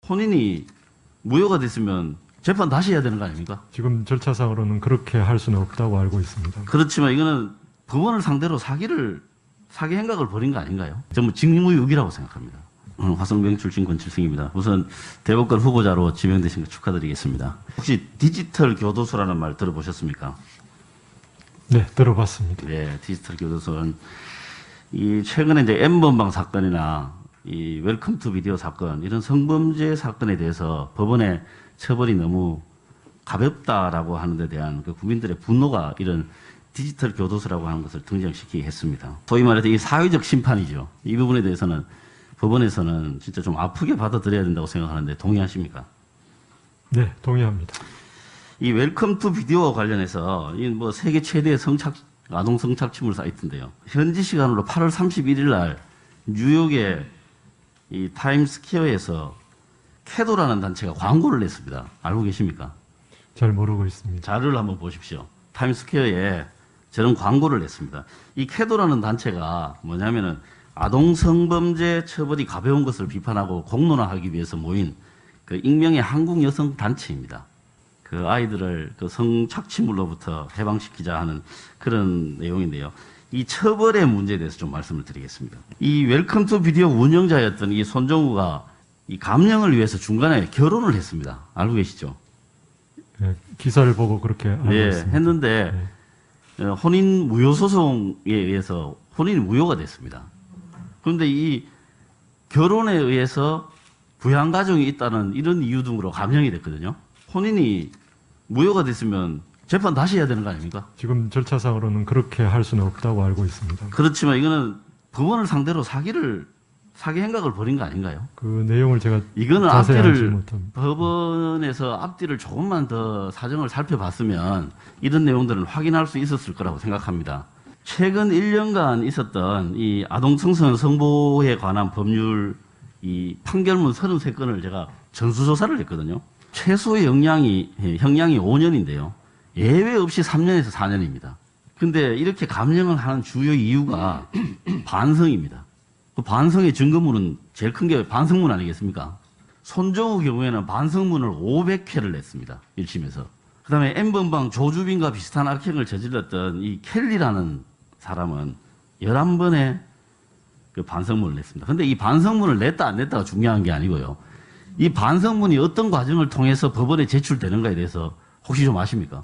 혼인이 무효가 됐으면 재판 다시 해야 되는 거 아닙니까? 지금 절차상으로는 그렇게 할 수는 없다고 알고 있습니다. 그렇지만 이거는 법원을 상대로 사기 행각을 벌인 거 아닌가요? 전부 직무유기라고 생각합니다. 화성병 출신 권칠승입니다. 우선 대법관 후보자로 지명되신 거 축하드리겠습니다. 혹시 디지털 교도소라는 말 들어보셨습니까? 네, 들어봤습니다. 네, 디지털 교도소는 이 최근에 이제 N번방 사건이나 이 웰컴 투 비디오 사건 이런 성범죄 사건에 대해서 법원의 처벌이 너무 가볍다라고 하는 데 대한 그 국민들의 분노가 이런 디지털 교도소라고 하는 것을 등장시키게 했습니다. 소위 말해서 이 사회적 심판이죠. 이 부분에 대해서는 법원에서는 진짜 좀 아프게 받아들여야 된다고 생각하는데 동의하십니까? 네, 동의합니다. 이 웰컴 투 비디오와 관련해서 이 뭐 세계 최대의 아동 성착취물 사이트인데요. 현지 시간으로 8월 31일 날 뉴욕의 이 타임스퀘어에서 캐도라는 단체가 광고를 냈습니다. 알고 계십니까? 잘 모르고 있습니다. 자료를 한번 보십시오. 타임스퀘어에 저런 광고를 냈습니다. 이 캐도라는 단체가 뭐냐면은 아동 성범죄 처벌이 가벼운 것을 비판하고 공론화하기 위해서 모인 그 익명의 한국 여성 단체입니다. 그 아이들을 그 성착취물로부터 해방시키자 하는 그런 내용인데요. 이 처벌의 문제에 대해서 좀 말씀을 드리겠습니다. 이 웰컴 투 비디오 운영자였던 이 손정우가 이 감령을 위해서 중간에 결혼을 했습니다. 알고 계시죠? 네, 기사를 보고 그렇게 알고 있습니다. 했는데 혼인 무효 소송에 의해서 혼인이 무효가 됐습니다. 그런데 이 결혼에 의해서 부양 가정이 있다는 이런 이유 등으로 감형이 됐거든요. 혼인이 무효가 됐으면 재판 다시 해야 되는 거 아닙니까? 지금 절차상으로는 그렇게 할 수는 없다고 알고 있습니다. 그렇지만 이거는 법원을 상대로 사기 행각을 벌인 거 아닌가요? 그 내용을 제가 이거는 자세히 알지 앞뒤를 못합니다. 법원에서 앞뒤를 조금만 더 사정을 살펴봤으면 이런 내용들은 확인할 수 있었을 거라고 생각합니다. 최근 1년간 있었던 이 아동 청소년 성보호에 관한 법률 이 판결문 33건을 제가 전수조사를 했거든요. 최소의 형량이 5년인데요. 예외 없이 3년에서 4년입니다. 근데 이렇게 감형을 하는 주요 이유가 반성입니다. 그 반성의 증거물은 제일 큰 게 반성문 아니겠습니까? 손정우 경우에는 반성문을 500회를 냈습니다. 1심에서. 그 다음에 N번방 조주빈과 비슷한 악행을 저질렀던 이 켈리라는 사람은 11번의 그 반성문을 냈습니다. 근데 이 반성문을 냈다 안 냈다가 중요한 게 아니고요. 이 반성문이 어떤 과정을 통해서 법원에 제출되는가에 대해서 혹시 좀 아십니까?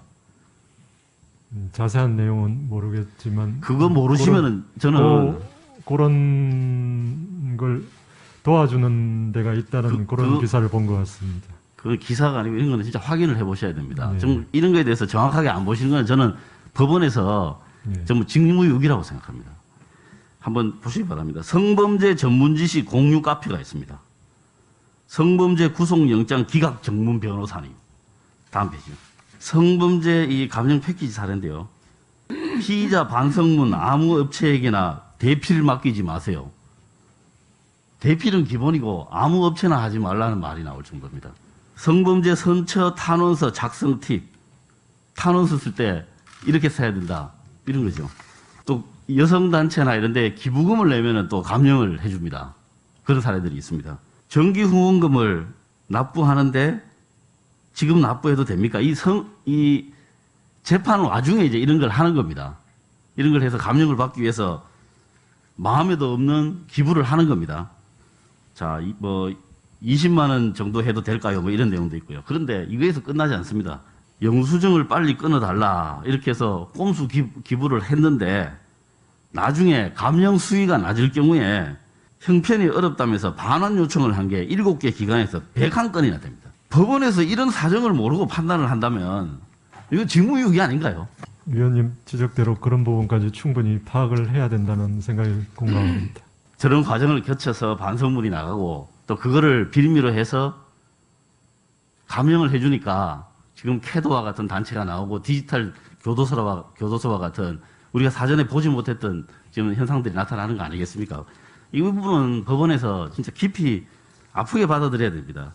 자세한 내용은 모르겠지만 그거 모르시면은 저는 그런 걸 도와주는 데가 있다는 그런 기사를 본 것 같습니다. 그 기사가 아니고 이런 거는 진짜 확인을 해보셔야 됩니다. 네. 좀 이런 거에 대해서 정확하게 안 보시는 건 저는 법원에서 네. 전부 직무유기라고 생각합니다. 한번 보시기 바랍니다. 성범죄 전문 지시 공유 카페가 있습니다. 성범죄 구속영장 기각 전문 변호사님. 다음 페이지요. 성범죄 이 감형 패키지 사례인데요. 피의자 반성문 아무 업체에게나 대필을 맡기지 마세요. 대필은 기본이고 아무 업체나 하지 말라는 말이 나올 정도입니다. 성범죄 선처 탄원서 작성 팁. 탄원서 쓸 때 이렇게 써야 된다. 이런 거죠. 또 여성단체나 이런 데 기부금을 내면은 또 감형을 해줍니다. 그런 사례들이 있습니다. 정기 후원금을 납부하는데 지금 납부해도 됩니까? 이 재판 와중에 이제 이런 걸 하는 겁니다. 이런 걸 해서 감형을 받기 위해서 마음에도 없는 기부를 하는 겁니다. 자, 20만 원 정도 해도 될까요? 뭐 이런 내용도 있고요. 그런데 이거에서 끝나지 않습니다. 영수증을 빨리 끊어달라. 이렇게 해서 꼼수 기부를 했는데 나중에 감형 수위가 낮을 경우에 형편이 어렵다면서 반환 요청을 한 게 7개 기관에서 101건이나 됩니다. 법원에서 이런 사정을 모르고 판단을 한다면 이거 직무유기 아닌가요? 위원님 지적대로 그런 부분까지 충분히 파악을 해야 된다는 생각이 공감합니다. 저런 과정을 거쳐서 반성문이 나가고 또 그거를 빌미로 해서 감형을 해주니까 지금 캐도와 같은 단체가 나오고 디지털 교도소와 같은 우리가 사전에 보지 못했던 지금 현상들이 나타나는 거 아니겠습니까? 이 부분은 법원에서 진짜 깊이 아프게 받아들여야 됩니다.